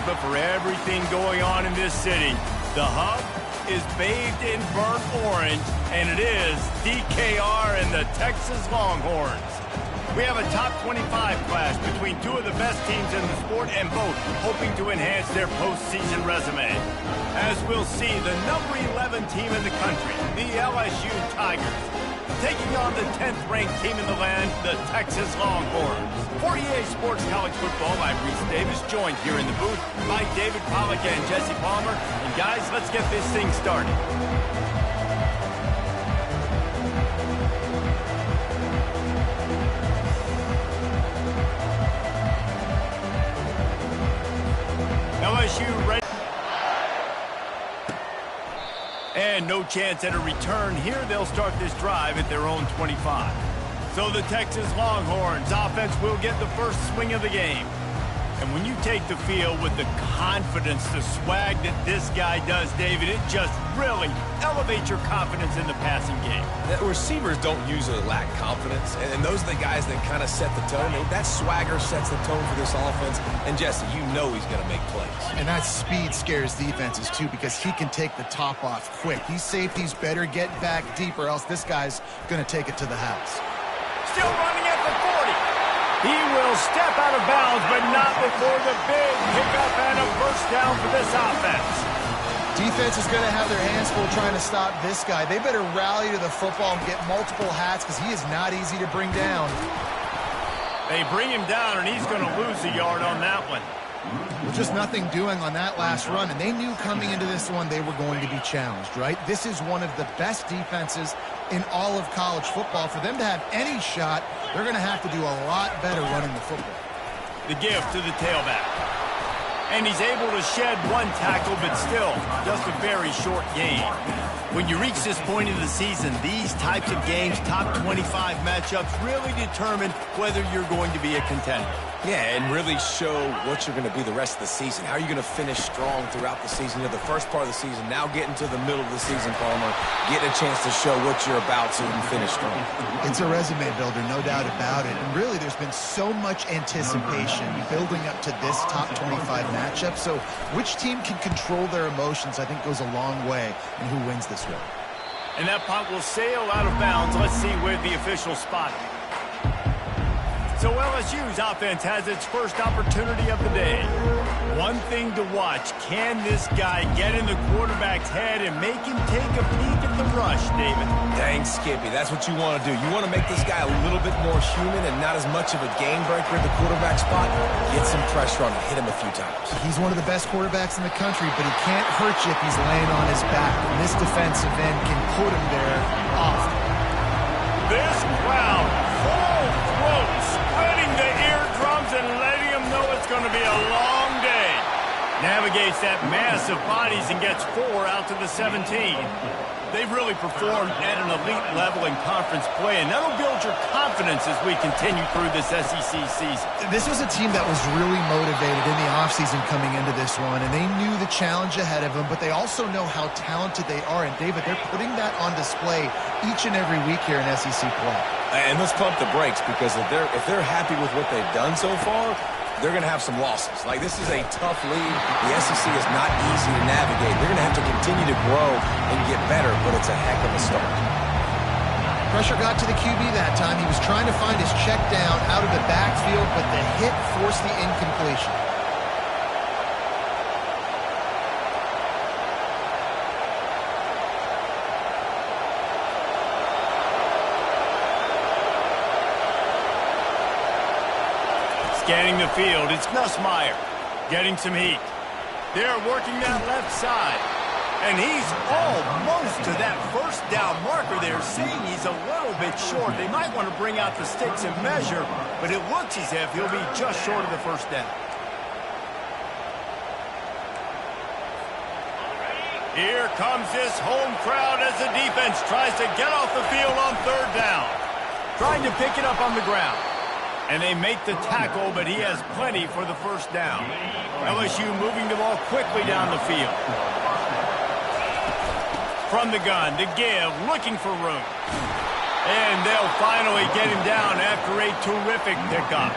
but for everything going on in this city, the hub is bathed in burnt orange, and it is DKR and the Texas Longhorns. We have a top 25 clash between two of the best teams in the sport, and both hoping to enhance their postseason resume. As we'll see, the number 11 team in the country, the LSU Tigers, taking on the 10th-ranked team in the land, the Texas Longhorns. For EA Sports College Football, I'm Reese Davis, joined here in the booth by David Pollack and Jesse Palmer. And guys, let's get this thing started. LSU ready. And no chance at a return here. They'll start this drive at their own 25. So the Texas Longhorns offense will get the first swing of the game. And when you take the field with the confidence, the swag that this guy does, David, it just really elevates your confidence in the passing game. The receivers don't usually lack confidence, and those are the guys that kind of set the tone. That swagger sets the tone for this offense, and Jesse, you know he's going to make plays. And that speed scares defenses, too, because he can take the top off quick. These safeties better get back deep, or else this guy's going to take it to the house. Still running at the 40. He will step out of bounds, but not before the big pickup and a first down for this offense. Defense is going to have their hands full trying to stop this guy. They better rally to the football and get multiple hats because he is not easy to bring down. They bring him down, and he's going to lose a yard on that one. Just nothing doing on that last run, and they knew coming into this one they were going to be challenged, right? This is one of the best defenses in all of college football. For them to have any shot, they're going to have to do a lot better running the football. The give to the tailback. And he's able to shed one tackle, but still just a very short gain. When you reach this point in the season, these types of games, top 25 matchups, really determine whether you're going to be a contender. Yeah, and really show what you're going to be the rest of the season. How are you going to finish strong throughout the season? You're the first part of the season, now getting to the middle of the season, Palmer, getting a chance to show what you're about so you can finish strong. It's a resume builder, no doubt about it. And really, there's been so much anticipation building up to this top 25 matchup. So which team can control their emotions, I think, goes a long way in who wins this one. And that punt will sail out of bounds. Let's see where the official spot it. So LSU's offense has its first opportunity of the day. One thing to watch, can this guy get in the quarterback's head and make him take a peek at the rush, David? Dang, Skippy, that's what you want to do. You want to make this guy a little bit more human and not as much of a game breaker at the quarterback spot. Get some pressure on him, hit him a few times. He's one of the best quarterbacks in the country, but he can't hurt you if he's laying on his back. And this defensive end can put him there often. This crowd, full throat, spreading the eardrums and letting them know it's going to be a long day. Navigates that mass of bodies and gets 4 out to the 17. They've really performed at an elite level in conference play, and that'll build your confidence as we continue through this SEC season. This was a team that was really motivated in the offseason coming into this one, and they knew the challenge ahead of them, but they also know how talented they are. And, David, they're putting that on display each and every week here in SEC play. And let's pump the brakes, because if they're happy with what they've done so far, they're going to have some losses. Like, this is a tough league. The SEC is not easy to navigate. They're going to have to continue to grow and get better, but it's a heck of a start. Pressure got to the QB that time. He was trying to find his check down out of the backfield, but the hit forced the incompletion. Scanning the field, it's Nussmeier getting some heat. They're working that left side. And he's almost to that first down marker there, saying he's a little bit short. They might want to bring out the sticks and measure, but it looks as if he'll be just short of the first down. Here comes this home crowd as the defense tries to get off the field on third down. Trying to pick it up on the ground. And they make the tackle, but he has plenty for the first down. LSU moving the ball quickly down the field. From the gun, the give, looking for room. And they'll finally get him down after a terrific pickup.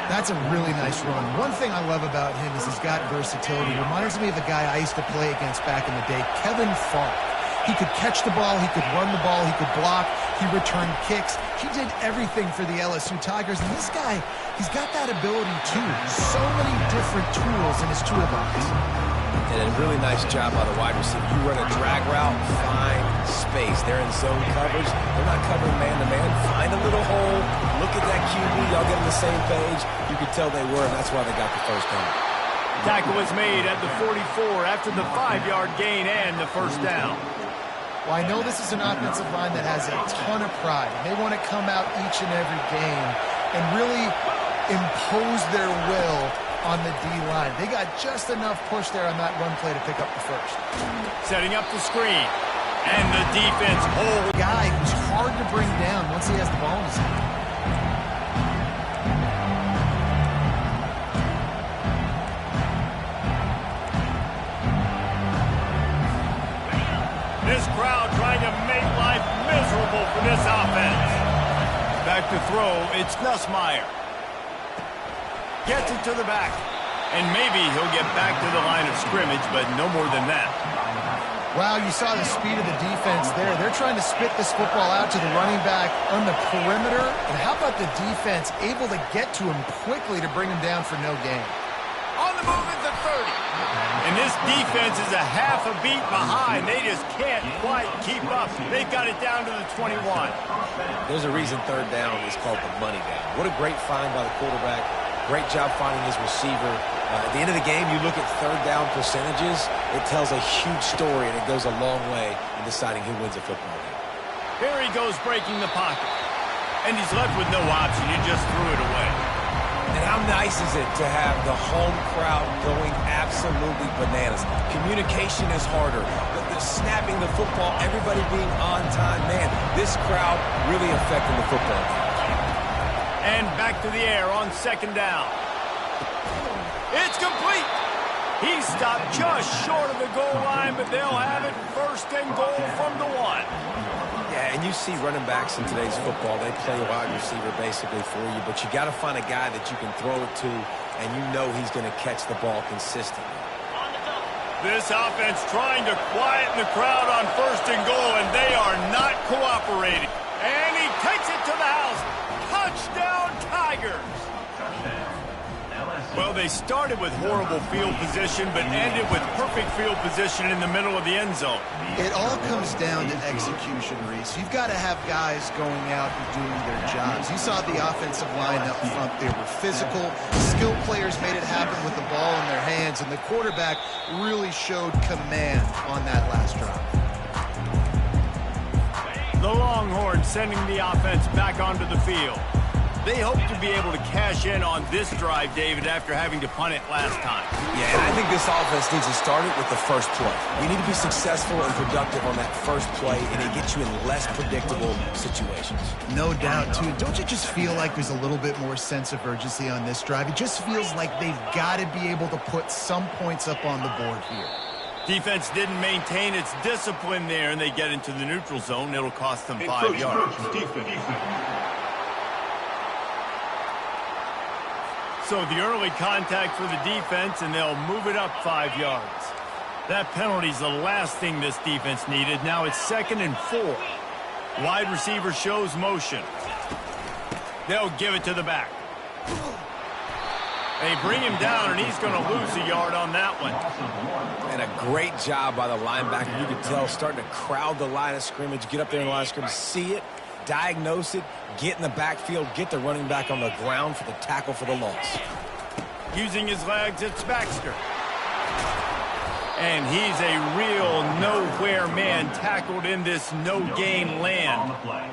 That's a really nice run. One thing I love about him is he's got versatility. Reminds me of a guy I used to play against back in the day, Kevin Falk. He could catch the ball, he could run the ball, he could block, he returned kicks. He did everything for the LSU Tigers, and this guy, he's got that ability too. So many different tools in his toolbox. And a really nice job by the wide receiver. You run a drag route, find space. They're in zone coverage. They're not covering man-to-man. Find a little hole. Look at that QB. Y'all get on the same page. You could tell they were, and that's why they got the first down. Tackle was made at the 44 after the 5-yard gain and the first down. Well, I know this is an offensive line that has a ton of pride. They want to come out each and every game and really impose their will on the D-line. They got just enough push there on that run play to pick up the first. Setting up the screen. And the defense holds. A guy who's hard to bring down once he has the ball in his hand. This crowd trying to make life miserable for this offense. Back to throw, it's Nussmeier. Gets it to the back. And maybe he'll get back to the line of scrimmage, but no more than that. Wow, you saw the speed of the defense there. They're trying to spit this football out to the running back on the perimeter. And how about the defense able to get to him quickly to bring him down for no gain? On the move at the 30. And this defense is a half a beat behind. They just can't quite keep up. They've got it down to the 21. There's a reason third down is called the money down. What a great find by the quarterback. Great job finding his receiver. At the end of the game, you look at third down percentages. It tells a huge story, and it goes a long way in deciding who wins a football game. Here he goes breaking the pocket. And he's left with no option. He just threw it away. And how nice is it to have the home crowd going absolutely bananas? Communication is harder. The snapping the football, everybody being on time. Man, this crowd really affecting the football game. And back to the air on second down. It's complete. He stopped just short of the goal line, but they'll have it first and goal from the 1. Yeah, and you see running backs in today's football, they play wide receiver basically for you, but you got to find a guy that you can throw it to, and you know he's going to catch the ball consistently. This offense trying to quieten the crowd on first and goal, and they are not cooperating. And he takes it to the house. Touchdown, Tigers. Well, they started with horrible field position, but ended with perfect field position in the middle of the end zone. It all comes down to execution, Reese. You've got to have guys going out and doing their jobs. You saw the offensive line up front. They were physical. Skilled players made it happen with the ball in their hands, and the quarterback really showed command on that last drive. The Longhorns sending the offense back onto the field. They hope to be able to cash in on this drive, David, after having to punt it last time. Yeah, and I think this offense needs to start it with the first play. You need to be successful and productive on that first play, and it gets you in less predictable situations. No doubt, too. Don't you just feel like there's a little bit more sense of urgency on this drive? It just feels like they've got to be able to put some points up on the board here. Defense didn't maintain its discipline there, and they get into the neutral zone. It'll cost them 5 yards. So the early contact for the defense, and they'll move it up 5 yards. That penalty's the last thing this defense needed. Now it's 2nd and 4. Wide receiver shows motion. They'll give it to the back. They bring him down, and he's going to lose a yard on that one. And a great job by the linebacker. You could tell starting to crowd the line of scrimmage, get up there in the line of scrimmage, see it, diagnose it, get in the backfield, get the running back on the ground for the tackle for the loss. Using his legs, it's Baxter. And he's a real nowhere man tackled in this no-gain land. On the play.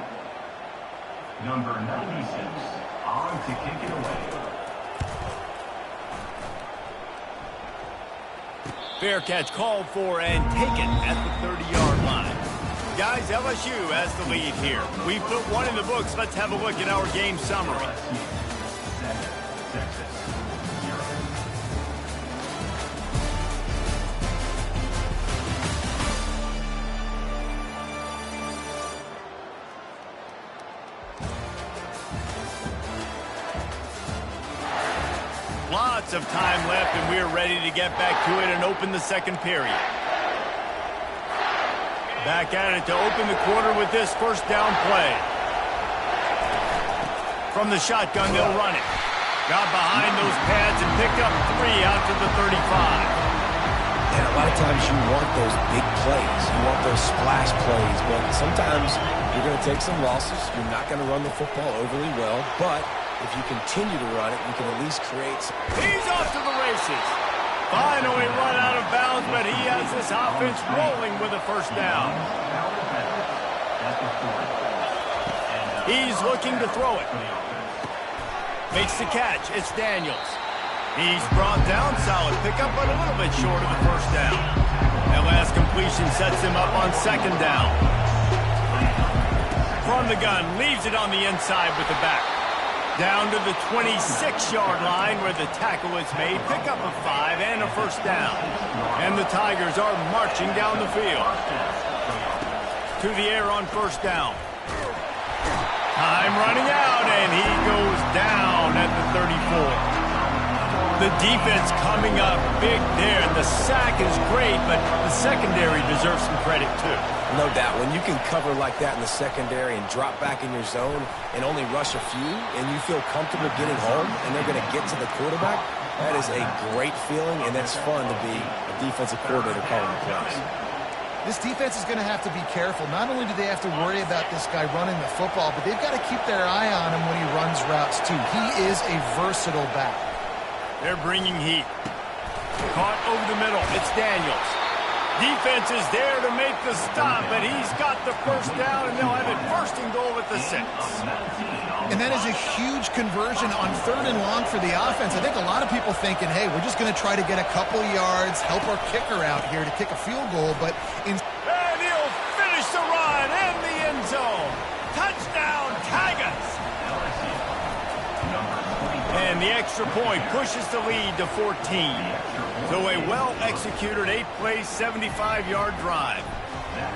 Number 96, on to kick it away. Fair catch called for and taken at the 30-yard line. Guys, LSU has the lead here. We put one in the books. Let's have a look at our game summary. Texas. Lots of time left, and we're ready to get back to it and open the second period. Back at it to open the quarter with this first down play. From the shotgun, they'll run it. Got behind those pads and picked up 3 out to the 35. And a lot of times you want those big plays. You want those splash plays. But sometimes you're going to take some losses. You're not going to run the football overly well. But if you continue to run it, you can at least create some... He's off to the races. Finally run out of bounds, but he has this offense rolling with a first down. He's looking to throw it. Makes the catch. It's Daniels. He's brought down, solid pickup, but a little bit short of the first down. That last completion sets him up on second down. From the gun, leaves it on the inside with the back. Down to the 26-yard line where the tackle is made. Pick up a 5 and a first down. And the Tigers are marching down the field. To the air on first down. Time running out, and he goes down at the 34. The defense coming up big there. The sack is great, but the secondary deserves some credit too. No doubt. When you can cover like that in the secondary and drop back in your zone and only rush a few, and you feel comfortable getting home, and they're going to get to the quarterback, that is a great feeling, and that's fun to be a defensive coordinator calling the plays. This defense is going to have to be careful. Not only do they have to worry about this guy running the football, but they've got to keep their eye on him when he runs routes too. He is a versatile back. They're bringing heat. Caught over the middle. It's Daniels. Defense is there to make the stop, but he's got the first down, and they'll have it first and goal at the 6. And that is a huge conversion on 3rd and long for the offense. I think a lot of people thinking, hey, we're just going to try to get a couple yards, help our kicker out here to kick a field goal, but and he'll finish the run in the end zone. Touchdown, Tigers! And the extra point pushes the lead to 14. So a well-executed 8-play, 75-yard drive.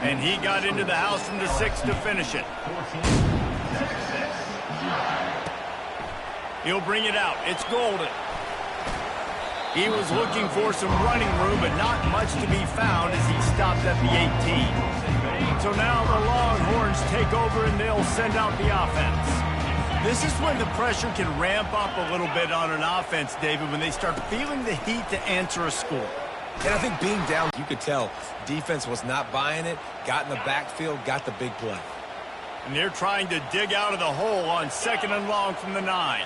And he got into the house from the 6 to finish it. He'll bring it out. It's Golden. He was looking for some running room, but not much to be found as he stopped at the 18. So now the Longhorns take over and they'll send out the offense. This is when the pressure can ramp up a little bit on an offense, David, when they start feeling the heat to answer a score. And I think being down, you could tell defense was not buying it, got in the backfield, got the big play. And they're trying to dig out of the hole on 2nd and long from the 9.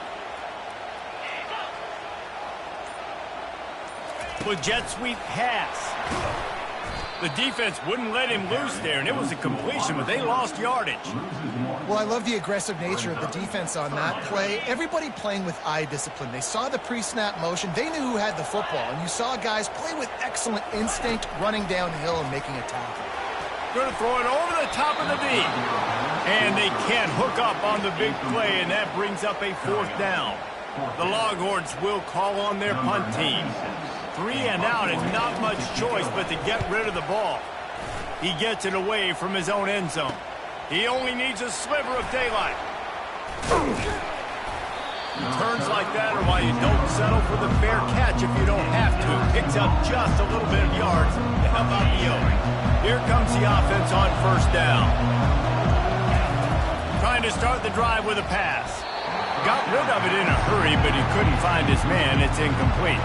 With jet sweep pass. The defense wouldn't let him loose there, and it was a completion, but they lost yardage. Well, I love the aggressive nature of the defense on that play. Everybody playing with eye discipline. They saw the pre-snap motion. They knew who had the football, and you saw guys play with excellent instinct, running downhill and making a tackle. Going to throw it over the top of the D. And they can't hook up on the big play, and that brings up a 4th down. The Longhorns will call on their punt team. 3 and out, and not much choice but to get rid of the ball. He gets it away from his own end zone. He only needs a sliver of daylight. Turns like that are why you don't settle for the fair catch if you don't have to. Picks up just a little bit of yards to help out the yoke. Here comes the offense on first down. Trying to start the drive with a pass. Got rid of it in a hurry, but he couldn't find his man. It's incomplete.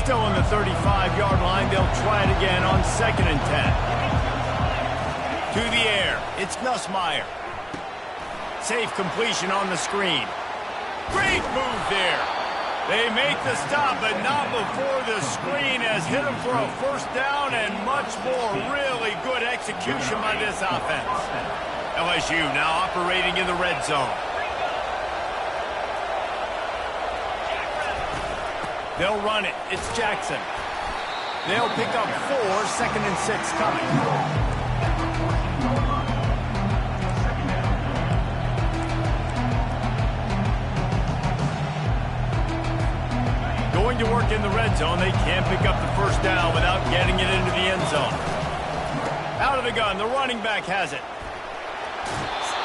Still on the 35-yard line. They'll try it again on 2nd and 10. To the air. It's Nussmeier. Safe completion on the screen. Great move there. They make the stop, but not before the screen has hit them for a first down and much more. Really good execution by this offense. LSU now operating in the red zone. They'll run it. It's Jackson. They'll pick up 4, 2nd and 6 coming. Going to work in the red zone. They can't pick up the first down without getting it into the end zone. Out of the gun. The running back has it.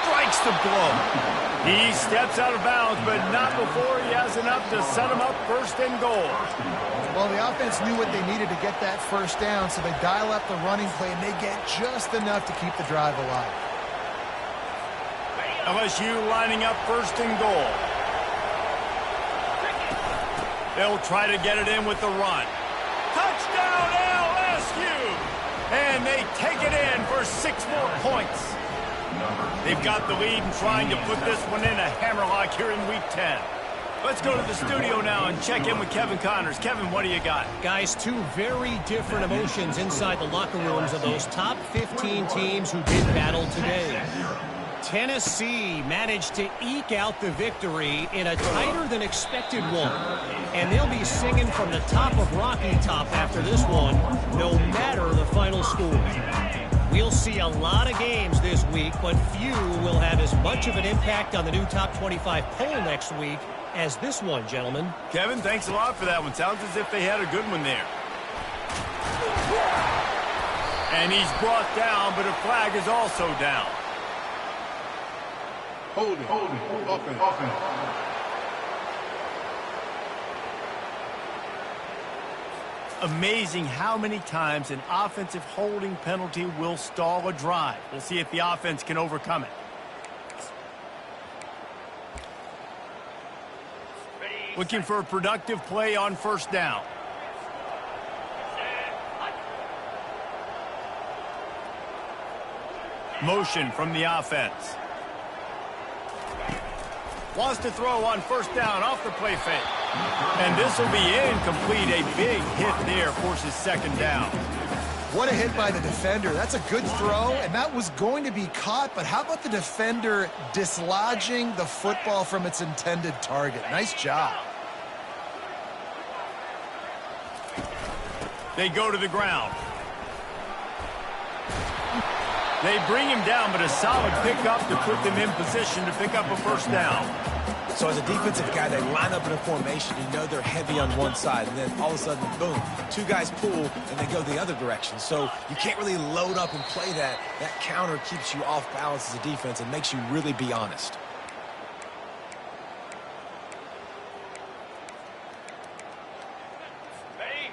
Strikes takes the blow. He steps out of bounds, but not before he has enough to set him up first and goal. Well, the offense knew what they needed to get that first down, so they dial up the running play, and they get just enough to keep the drive alive. LSU lining up first and goal. They'll try to get it in with the run. Touchdown, LSU! And they take it in for 6 more points. They've got the lead and trying to put this one in a hammerlock here in Week 10. Let's go to the studio now and check in with Kevin Connors. Kevin, what do you got? Guys, 2 very different emotions inside the locker rooms of those top 15 teams who did battle today. Tennessee managed to eke out the victory in a tighter than expected one. And they'll be singing from the top of Rocky Top after this one, no matter the final score. We'll see a lot of games this week, but few will have as much of an impact on the new Top 25 poll next week as this one, gentlemen. Kevin, thanks a lot for that one. Sounds as if they had a good one there. And he's brought down, but a flag is also down. Hold it. Offense. Amazing how many times an offensive holding penalty will stall a drive. We'll see if the offense can overcome it. Looking for a productive play on first down. Motion from the offense. Wants to throw on first down off the play fake. And this will be incomplete. A big hit there forces second down. What a hit by the defender. That's a good throw, and that was going to be caught, but how about the defender dislodging the football from its intended target? Nice job. They go to the ground. They bring him down, but a solid pickup to put them in position to pick up a first down. So as a defensive guy, they line up in a formation. You know they're heavy on one side, and then all of a sudden, boom, 2 guys pull, and they go the other direction. So you can't really load up and play that. That counter keeps you off balance as a defense and makes you really be honest.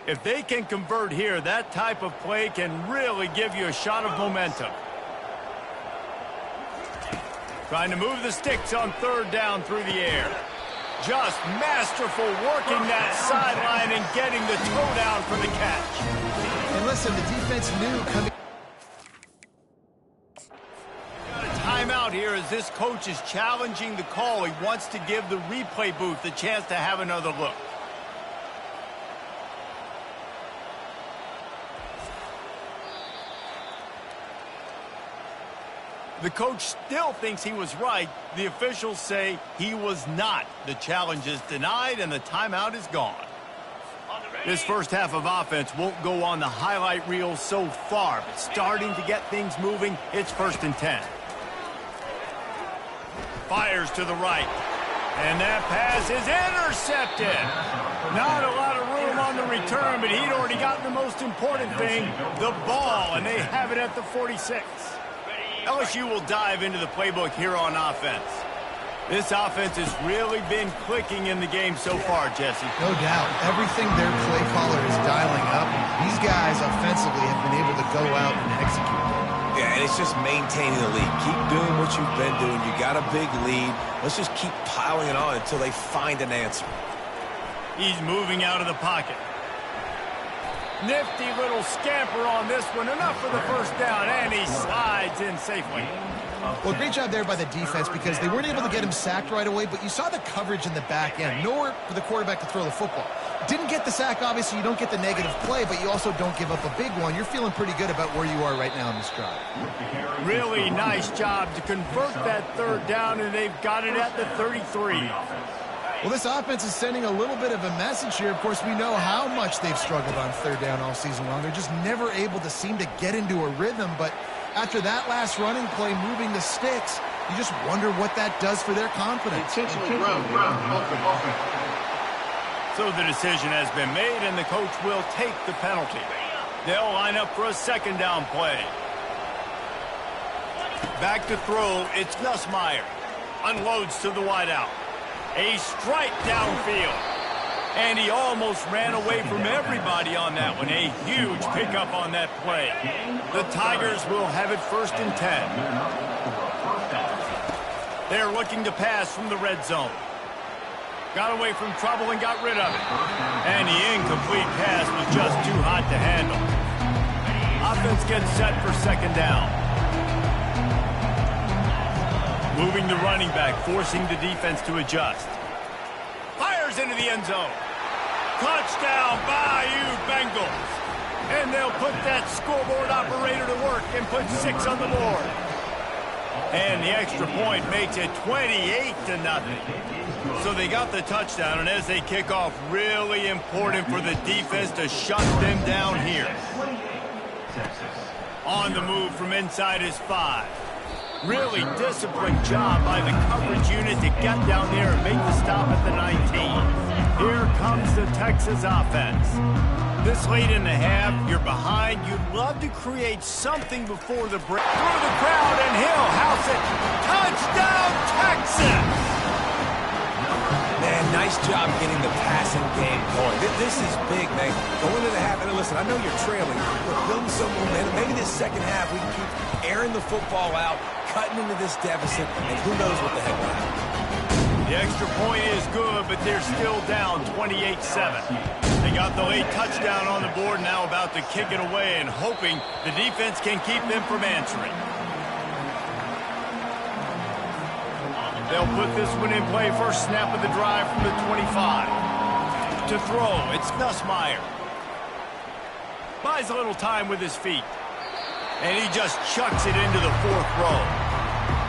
If they can convert here, that type of play can really give you a shot of momentum. Trying to move the sticks on third down through the air. Just masterful working that sideline and getting the toe down for the catch. And listen, the defense knew coming. Got a timeout here as this coach is challenging the call. He wants to give the replay booth a chance to have another look. The coach still thinks he was right. The officials say he was not. The challenge is denied, and the timeout is gone. This first half of offense won't go on the highlight reel so far, but starting to get things moving, it's 1st and 10. Fires to the right. And that pass is intercepted. Not a lot of room on the return, but he'd already gotten the most important thing, the ball, and they have it at the 46. LSU will dive into the playbook here on offense. This offense has really been clicking in the game so far, Jesse. No doubt. Everything their play caller is dialing up, these guys offensively have been able to go out and execute. Yeah, and it's just maintaining the lead. Keep doing what you've been doing. You got a big lead. Let's just keep piling it on until they find an answer. He's moving out of the pocket. Nifty little scamper on this one. Enough for the first down, and he slides in safely. Well, great job there by the defense because they weren't able to get him sacked right away, but you saw the coverage in the back end. Nowhere for the quarterback to throw the football. Didn't get the sack, obviously. You don't get the negative play, but you also don't give up a big one. You're feeling pretty good about where you are right now in this drive. Really nice job to convert that third down, and they've got it at the 33. Well, this offense is sending a little bit of a message here. Of course, we know how much they've struggled on third down all season long. They're just never able to seem to get into a rhythm. But after that last running play, moving the sticks, you just wonder what that does for their confidence. So the decision has been made, and the coach will take the penalty. They'll line up for a second down play. Back to throw, it's Nussmeier. Unloads to the wideout. A strike downfield. And he almost ran away from everybody on that one. A huge pickup on that play. The Tigers will have it 1st and 10. They're looking to pass from the red zone. Got away from trouble and got rid of it. And the incomplete pass was just too hot to handle. Offense gets set for 2nd down. Moving the running back, forcing the defense to adjust. Fires into the end zone. Touchdown, Bayou Bengals. And they'll put that scoreboard operator to work and put 6 on the board. And the extra point makes it 28-0. So they got the touchdown, and as they kick off, really important for the defense to shut them down here. On the move from inside his 5. Really disciplined job by the coverage unit to get down there and make the stop at the 19. Here comes the Texas offense. This late in the half, you're behind. You'd love to create something before the break. Through the crowd, and he'll house it. Touchdown, Texas! Man, nice job getting the passing game going. This is big, man. Going into the half, and listen, I know you're trailing. We're building some momentum. Maybe this second half we can keep airing the football out, cutting into this deficit, and who knows what the heck will happen. The extra point is good, but they're still down 28-7. They got the late touchdown on the board, now about to kick it away and hoping the defense can keep them from answering. They'll put this one in play. First snap of the drive from the 25. To throw, it's Nussmeier. Buys a little time with his feet. And he just chucks it into the 4th row.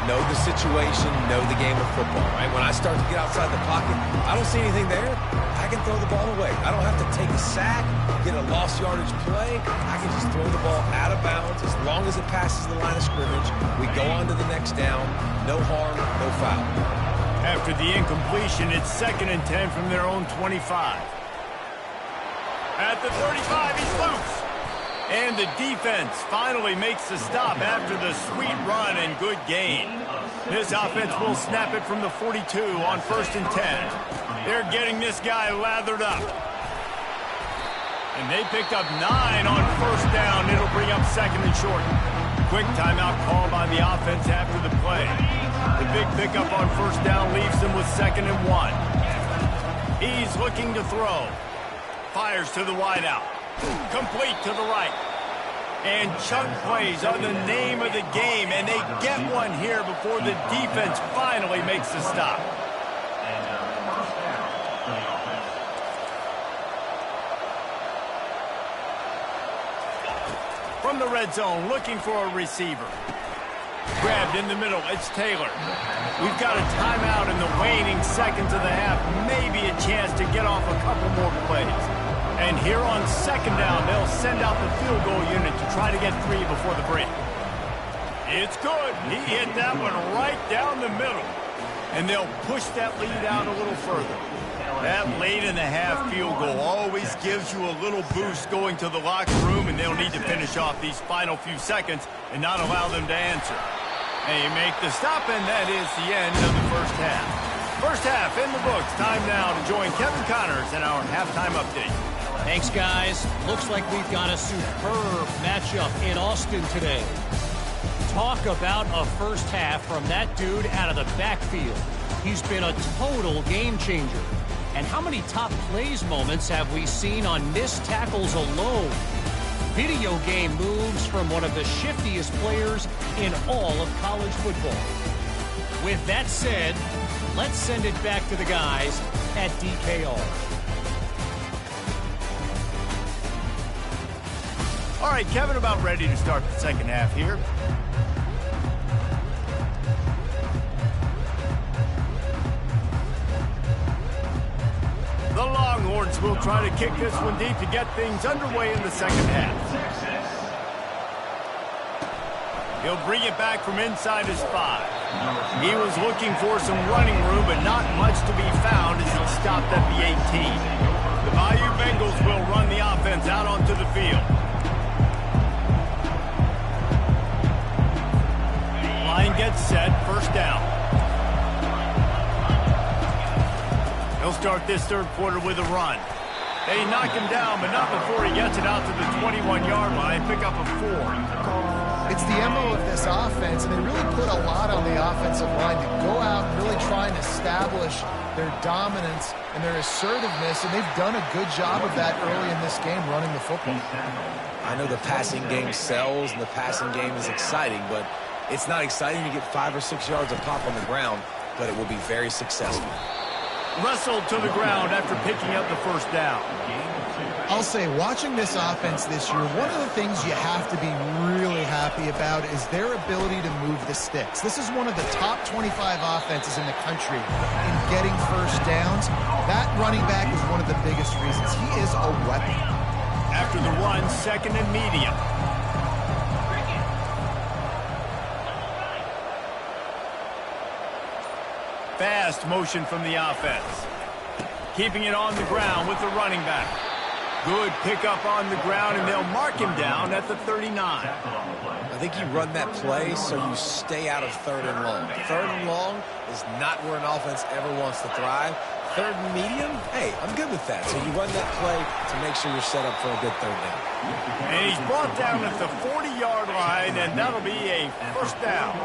Know the situation, know the game of football, right? When I start to get outside the pocket, I don't see anything there. I can throw the ball away. I don't have to take a sack, get a lost yardage play. I can just throw the ball out of bounds as long as it passes the line of scrimmage. We go on to the next down. No harm, no foul. After the incompletion, it's 2nd and 10 from their own 25. At the 35, he's loose. And the defense finally makes the stop after the sweet run and good gain. This offense will snap it from the 42 on 1st and 10. They're getting this guy lathered up. And they picked up 9 on 1st down. It'll bring up 2nd and short. Quick timeout called by the offense after the play. The big pickup on 1st down leaves them with 2nd and 1. He's looking to throw. Fires to the wideout. Complete to the right. And chunk plays are the name of the game, and they get one here before the defense finally makes the stop. From the red zone, looking for a receiver. Grabbed in the middle, it's Taylor. We've got a timeout in the waning seconds of the half, maybe a chance to get off a couple more plays. And here on 2nd down, they'll send out the field goal unit to try to get 3 before the break. It's good. He hit that one right down the middle. And they'll push that lead out a little further. That late in the half field goal always gives you a little boost going to the locker room, and they'll need to finish off these final few seconds and not allow them to answer. And you make the stop, and that is the end of the 1st half. 1st half in the books. Time now to join Kevin Connors in our halftime update. Thanks, guys. Looks like we've got a superb matchup in Austin today. Talk about a 1st half from that dude out of the backfield. He's been a total game changer. And how many top plays moments have we seen on missed tackles alone? Video game moves from one of the shiftiest players in all of college football. With that said, let's send it back to the guys at DKR. All right, Kevin, about ready to start the 2nd half here. The Longhorns will try to kick this one deep to get things underway in the 2nd half. He'll bring it back from inside his 5. He was looking for some running room, but not much to be found as he stopped at the 18. The Bayou Bengals will run the offense out onto the field. and gets set, first down. He'll start this third quarter with a run. They knock him down, but not before he gets it out to the 21-yard line, pick up a 4. It's the MO of this offense, and they really put a lot on the offensive line to go out and really try and establish their dominance and their assertiveness, and they've done a good job of that early in this game, running the football. I know the passing game sells and the passing game is exciting, but it's not exciting to get 5 or 6 yards of pop on the ground, but it will be very successful. Wrestled to the ground after picking up the first down. I'll say, watching this offense this year, one of the things you have to be really happy about is their ability to move the sticks. This is one of the top 25 offenses in the country in getting first downs. That running back is one of the biggest reasons. He is a weapon. After the run, second and medium. Fast motion from the offense. Keeping it on the ground with the running back. Good pickup on the ground, and they'll mark him down at the 39. I think you run that play so you stay out of third and long. Third and long is not where an offense ever wants to thrive. Third and medium, hey, I'm good with that. So you run that play to make sure you're set up for a good third down. And he's brought down at the 40-yard line, and that'll be a first down.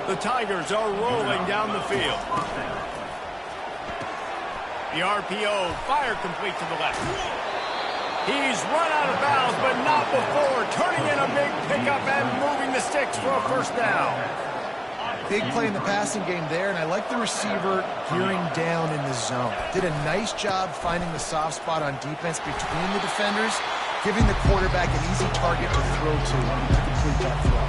The Tigers are rolling down the field. The RPO, fire complete to the left. He's run out of bounds, but not before turning in a big pickup and moving the sticks for a first down. Big play in the passing game there, and I like the receiver gearing down in the zone. Did a nice job finding the soft spot on defense between the defenders, giving the quarterback an easy target to throw to complete that throw.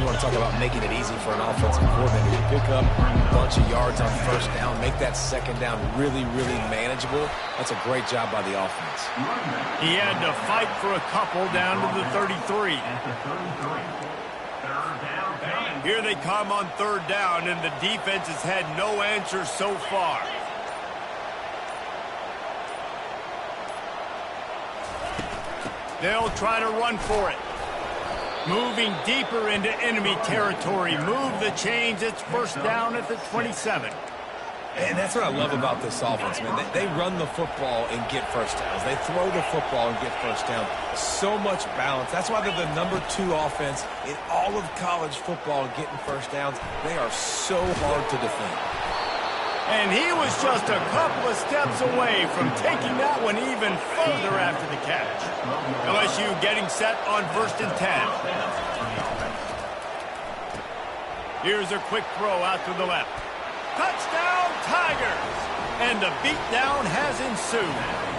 You want to talk about making it easy for an offensive coordinator. You pick up a bunch of yards on first down, make that second down really, really manageable. That's a great job by the offense. He had to fight for a couple down to the 33. Here they come on third down, and the defense has had no answers so far. They'll try to run for it. Moving deeper into enemy territory. Move the chains. It's first down at the 27. And that's what I love about this offense, man. They run the football and get first downs. They throw the football and get first down. So much balance. That's why they're the #2 offense in all of college football getting first downs. They are so hard to defend. And he was just a couple of steps away from taking that one even further after the catch. LSU getting set on 1st and 10. Here's a quick throw out to the left. Touchdown, Tigers! And the beatdown has ensued.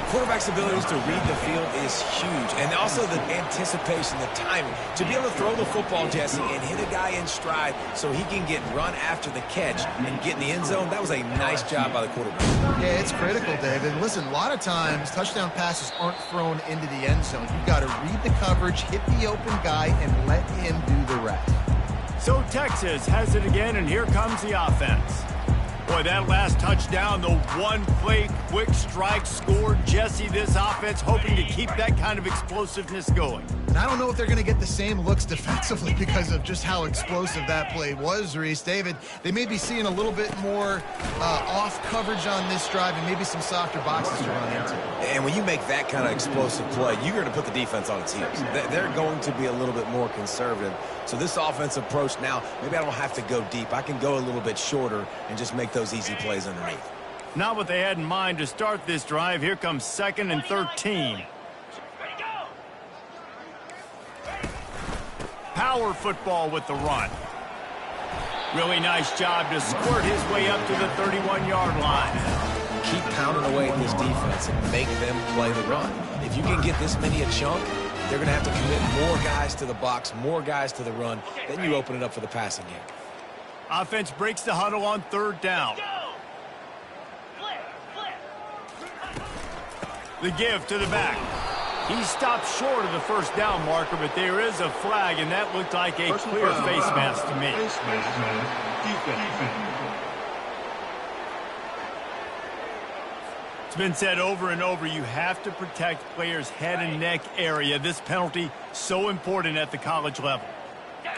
Quarterback's abilities to read the field is huge. And also the anticipation, the timing. To be able to throw the football, Jesse, and hit a guy in stride so he can get run after the catch and get in the end zone, that was a nice job by the quarterback. Yeah, it's critical, David. Listen, a lot of times touchdown passes aren't thrown into the end zone. You've got to read the coverage, hit the open guy, and let him do the rest. So Texas has it again, and here comes the offense. Boy, that last touchdown, the one-play quick strike scored. Jesse, this offense hoping to keep that kind of explosiveness going. And I don't know if they're going to get the same looks defensively because of just how explosive that play was, Reese. David, they may be seeing a little bit more off coverage on this drive and maybe some softer boxes to run into. And when you make that kind of explosive play, you're going to put the defense on its heels. They're going to be a little bit more conservative. So this offensive approach now, maybe I don't have to go deep. I can go a little bit shorter and just make those easy plays underneath. Not what they had in mind to start this drive. Here comes 2nd and 13. Power football with the run. Really nice job to squirt his way up to the 31-yard line. Keep pounding away at this defense and make them play the run. If you can get this many a chunk, they're going to have to commit more guys to the box, more guys to the run. Then you open it up for the passing game. Offense breaks the huddle on 3rd down. The give to the back. He stopped short of the first down marker, but there is a flag, and that looked like a clear face mask to me. It's been said over and over, you have to protect players' head and neck area. This penalty so important at the college level.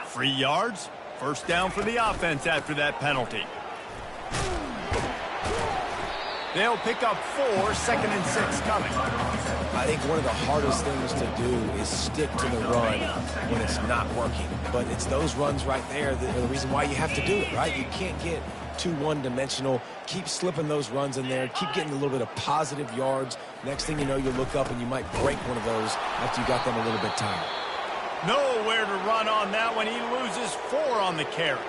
3 yards. First down for the offense after that penalty. They'll pick up 4, 2nd and 6 coming. I think one of the hardest things to do is stick to the run when it's not working. But it's those runs right there that are the reason why you have to do it, right? You can't get too one-dimensional. Keep slipping those runs in there. Keep getting a little bit of positive yards. Next thing you know, you look up and you might break one of those after you got them a little bit tired. Nowhere to run on that one. He loses 4 on the carry.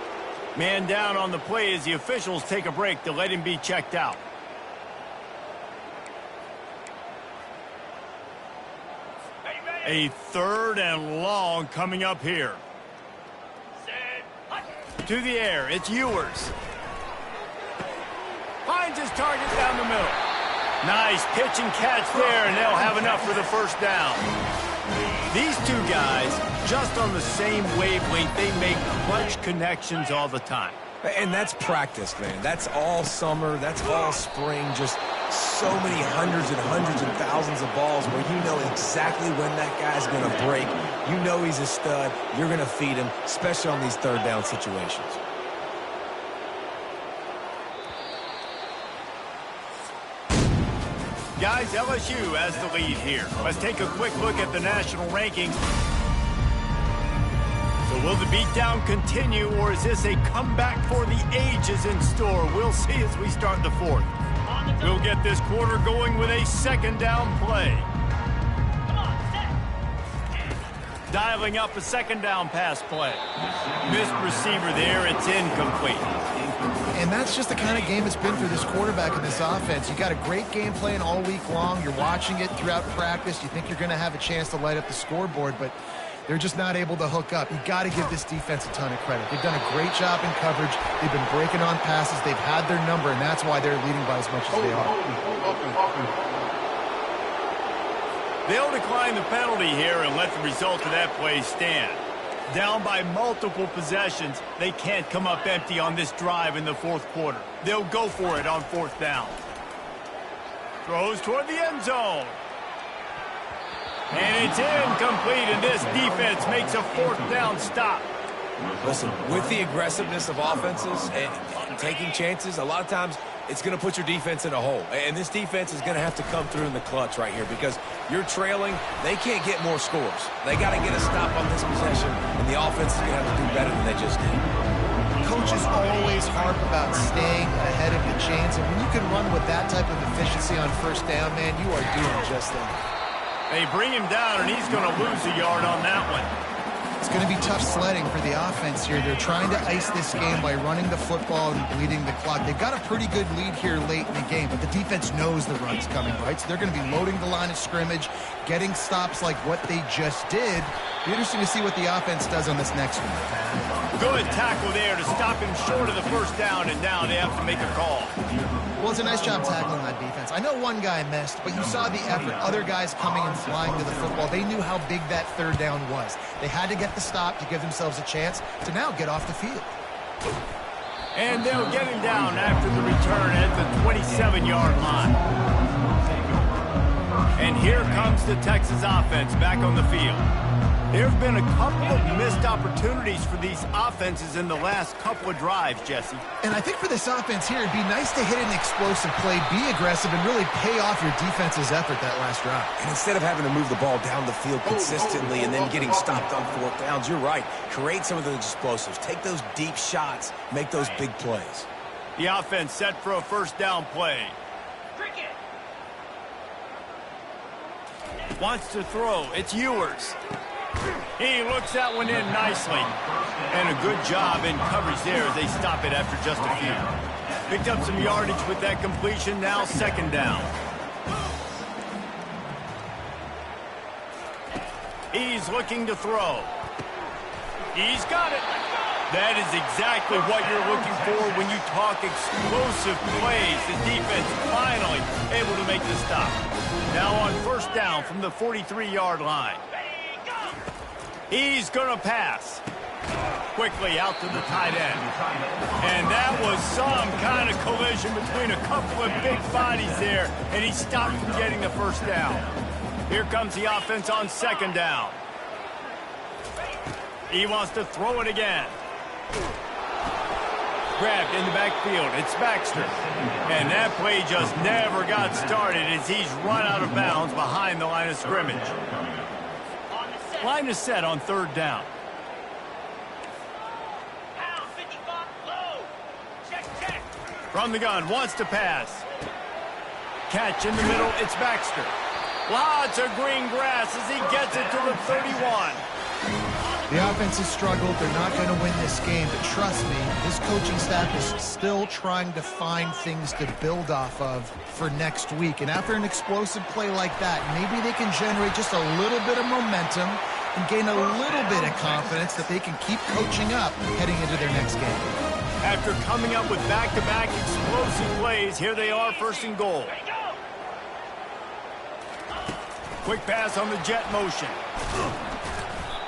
Man down on the play as the officials take a break to let him be checked out. A 3rd and long coming up here. To the air, it's Ewers. Finds his target down the middle. Nice pitch and catch there, and they'll have enough for the first down. These two guys, just on the same wavelength, they make clutch connections all the time. And that's practice, man. That's all summer. That's all spring. Just so many hundreds and thousands of balls where you know exactly when that guy's going to break. You know he's a stud. You're going to feed him, especially on these 3rd down situations. Guys, LSU has the lead here. Let's take a quick look at the national rankings. So will the beatdown continue, or is this a comeback for the ages in store? We'll see as we start the 4th. We'll get this quarter going with a 2nd down play. Dialing up a 2nd down pass play. Missed receiver there. It's incomplete. And that's just the kind of game it's been for this quarterback in this offense. You got a great game plan all week long. You're watching it throughout practice. You think you're going to have a chance to light up the scoreboard, but they're just not able to hook up. You got to give this defense a ton of credit. They've done a great job in coverage. They've been breaking on passes. They've had their number, and that's why they're leading by as much as they are. They'll decline the penalty here and let the result of that play stand. Down by multiple possessions, they can't come up empty on this drive in the 4th quarter. They'll go for it on 4th down. Throws toward the end zone. And it's incomplete, and this defense makes a 4th down stop. Listen, with the aggressiveness of offenses and taking chances, a lot of times it's going to put your defense in a hole. And this defense is going to have to come through in the clutch right here because you're trailing. They can't get more scores. They got to get a stop on this possession, and the offense is going to have to do better than they just did. Coaches always harp about staying ahead of the chains, and when you can run with that type of efficiency on 1st down, man, you are doing just that. They bring him down, and he's going to lose a yard on that one. It's going to be tough sledding for the offense here. They're trying to ice this game by running the football and bleeding the clock. They've got a pretty good lead here late in the game, but the defense knows the run's coming, right? So they're going to be loading the line of scrimmage, getting stops like what they just did. Be interesting to see what the offense does on this next one. Good tackle there to stop him short of the 1st down, and now they have to make a call. Well, it's a nice job tackling that defense. I know one guy missed, but you saw the effort. Other guys coming and flying to the football. They knew how big that 3rd down was. They had to get the stop to give themselves a chance to now get off the field. And they'll get him down after the return at the 27-yard line. And here comes the Texas offense back on the field. There have been a couple of missed opportunities for these offenses in the last couple of drives, Jesse. And I think for this offense here, it'd be nice to hit an explosive play, be aggressive, and really pay off your defense's effort that last drive. And instead of having to move the ball down the field consistently and then getting stopped on 4th downs, you're right. Create some of those explosives. Take those deep shots. Make those big plays. The offense set for a 1st down play. Wants to throw. It's Ewers. He looks that one in nicely. And a good job in coverage there as they stop it after just a few. Picked up some yardage with that completion. Now 2nd down. He's looking to throw. He's got it. That is exactly what you're looking for when you talk explosive plays. The defense finally able to make the stop. Now on 1st down from the 43-yard line. He's going to pass. Quickly out to the tight end. And that was some kind of collision between a couple of big bodies there, and he stopped from getting the 1st down. Here comes the offense on 2nd down. He wants to throw it again. Grabbed in the backfield. It's Baxter. And that play just never got started as he's run out of bounds behind the line of scrimmage. Line is set on third down. From the gun, wants to pass. Catch in the middle, it's Baxter. Lots of green grass as he gets it to the 31. The offense has struggled. They're not going to win this game, but trust me, this coaching staff is still trying to find things to build off of for next week. And after an explosive play like that, maybe they can generate just a little bit of momentum and gain a little bit of confidence that they can keep coaching up heading into their next game. After coming up with back-to-back explosive plays, here they are, first and goal. Quick pass on the jet motion.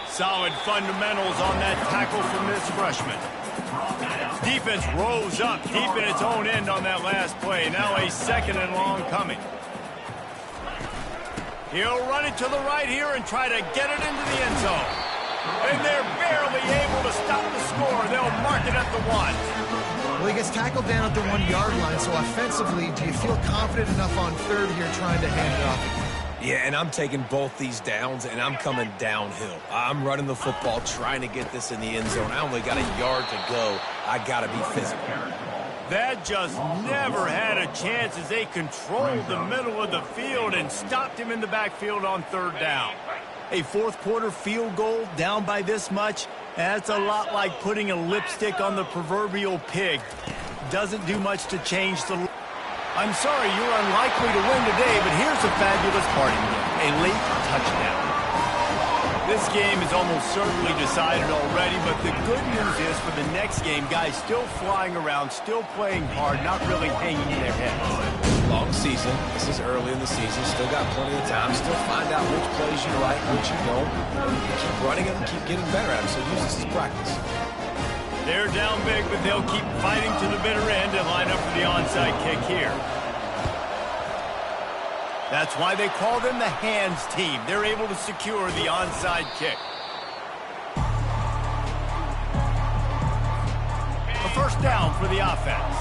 Solid fundamentals on that tackle from this freshman. Defense rose up deep in its own end on that last play. Now a second and long coming. He'll run it to the right here and try to get it into the end zone. And they're barely able to stop the score. They'll mark it at the 1. Well, he gets tackled down at the 1-yard line, so offensively, do you feel confident enough on third here trying to hand it off? Yeah, and I'm taking both these downs, and I'm coming downhill. I'm running the football, trying to get this in the end zone. I only got a yard to go. I got to be physical. That just never had a chance as they controlled the middle of the field and stopped him in the backfield on third down. A fourth-quarter field goal down by this much, that's a lot like putting a lipstick on the proverbial pig. Doesn't do much to change the... I'm sorry, you're unlikely to win today, but here's a fabulous parting gift, a late touchdown. This game is almost certainly decided already, but the good news is for the next game, guys still flying around, still playing hard, not really hanging their heads. Long season. This is early in the season. Still got plenty of time. Still find out which plays you like, which you don't. Keep running them and keep getting better at them, so use this as practice. They're down big, but they'll keep fighting to the bitter end and line up for the onside kick here. That's why they call them the hands team. They're able to secure the onside kick. A first down for the offense.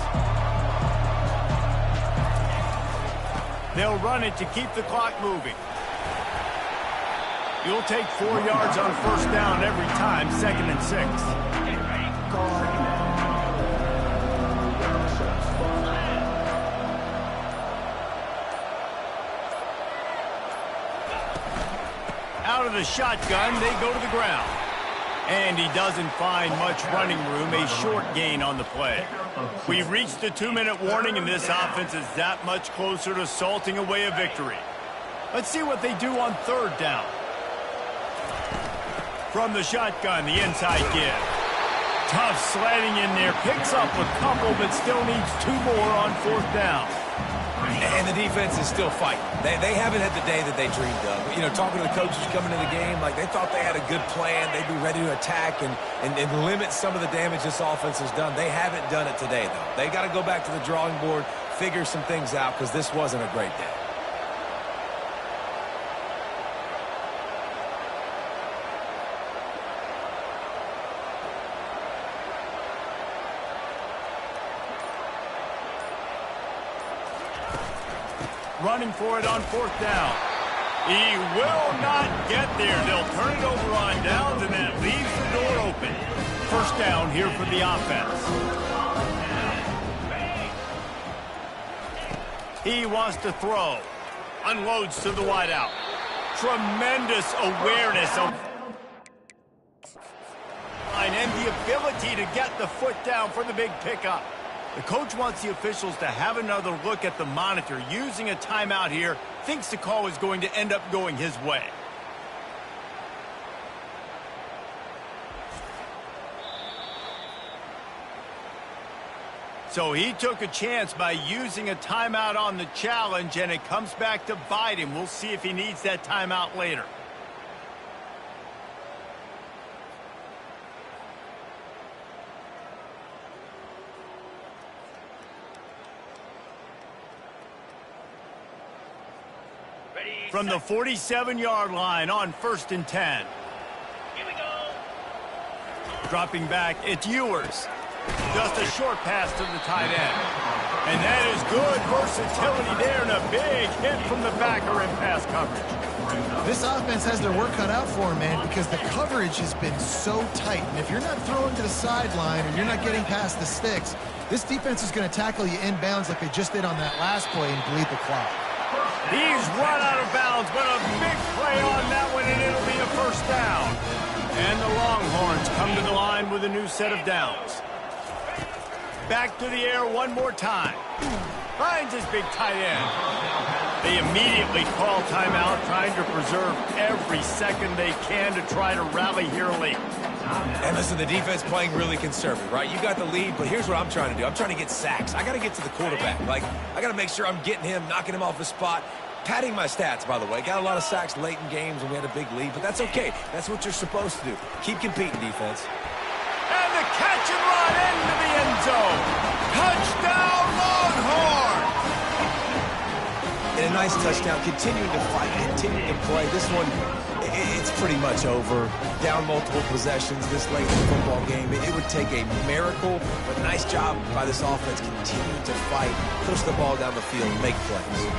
They'll run it to keep the clock moving. You'll take 4 yards on first down every time, 2nd and 6. Out of the shotgun, they go to the ground. And he doesn't find much running room, a short gain on the play. We've reached the 2-minute warning, and this offense is that much closer to salting away a victory. Let's see what they do on third down. From the shotgun, the inside give. Tough sledding in there, picks up a couple, but still needs 2 more on fourth down. And the defense is still fighting. They haven't had the day that they dreamed of. You know, talking to the coaches coming into the game, like they thought they had a good plan. They'd be ready to attack and limit some of the damage this offense has done. They haven't done it today, though. They got to go back to the drawing board, figure some things out, because this wasn't a great day. Running for it on fourth down. He will not get there. They'll turn it over on downs, and that leaves the door open. First down here for the offense. He wants to throw. Unloads to the wideout. Tremendous awareness of and the ability to get the foot down for the big pickup. The coach wants the officials to have another look at the monitor. Using a timeout here, thinks the call is going to end up going his way. So he took a chance by using a timeout on the challenge, and it comes back to bite him. We'll see if he needs that timeout later. From the 47-yard line on 1st and 10. Here we go. Dropping back, it's Ewers. Just a short pass to the tight end. And that is good versatility there and a big hit from the backer in pass coverage. This offense has their work cut out for them, man, because the coverage has been so tight. And if you're not throwing to the sideline or you're not getting past the sticks, this defense is going to tackle you inbounds like they just did on that last play and bleed the clock. He's run out of bounds, but a big play on that one, and it'll be a first down. And the Longhorns come to the line with a new set of downs. Back to the air one more time. Finds his big tight end. They immediately call timeout, trying to preserve every second they can to try to rally here late. And listen, the defense playing really conservative, right? You got the lead, but here's what I'm trying to do. I'm trying to get sacks. I got to get to the quarterback. Like, I got to make sure I'm getting him, knocking him off his spot. Padding my stats, by the way. Got a lot of sacks late in games when we had a big lead, but that's okay. That's what you're supposed to do. Keep competing, defense. And the catch and run into the end zone. Touchdown, Longhorn! And a nice touchdown. Continuing to fight, continuing to play. This one, it's pretty much over. Down multiple possessions this late in the football game. It would take a miracle, but nice job by this offense continuing to fight, push the ball down the field, and make plays.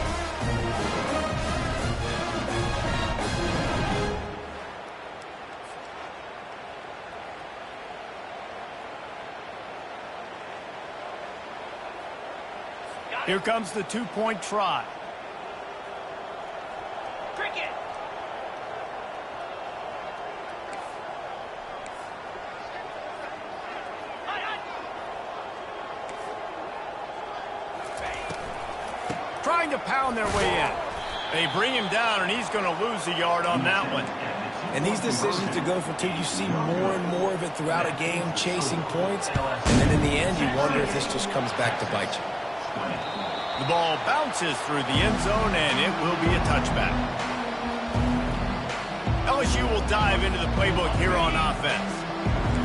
Here comes the two-point try. Cricket. Trying to pound their way in. They bring him down, and he's going to lose a yard on that one. And these decisions to go for two, you see more and more of it throughout a game, chasing points. And then in the end, you wonder if this just comes back to bite you. The ball bounces through the end zone, and it will be a touchback. LSU will dive into the playbook here on offense.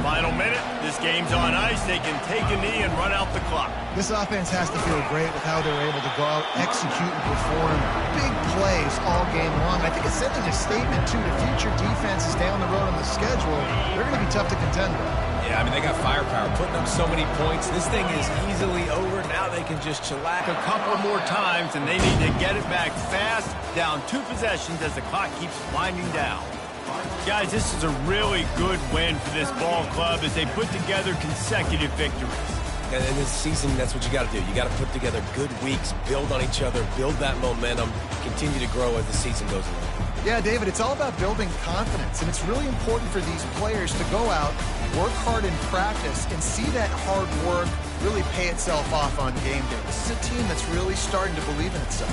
Final minute, this game's on ice. They can take a knee and run out the clock. This offense has to feel great with how they're able to go out, execute, and perform big plays all game long. I think it's sending a statement, too, to future defenses down the road on the schedule. They're going to be tough to contend with. Yeah, I mean, they got firepower, putting up so many points. This thing is easily over. Now they can just chillax. A couple more times, and they need to get it back fast, down 2 possessions as the clock keeps winding down. Guys, this is a really good win for this ball club as they put together consecutive victories. And in this season, that's what you got to do. You got to put together good weeks, build on each other, build that momentum, continue to grow as the season goes along. Yeah, David, it's all about building confidence, and it's really important for these players to go out, work hard in practice, and see that hard work really pay itself off on game day. This is a team that's really starting to believe in itself.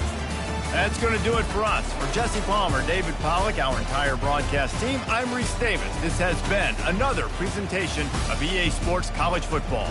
That's going to do it for us. For Jesse Palmer, David Pollack, our entire broadcast team, I'm Reese Davis. This has been another presentation of EA Sports College Football.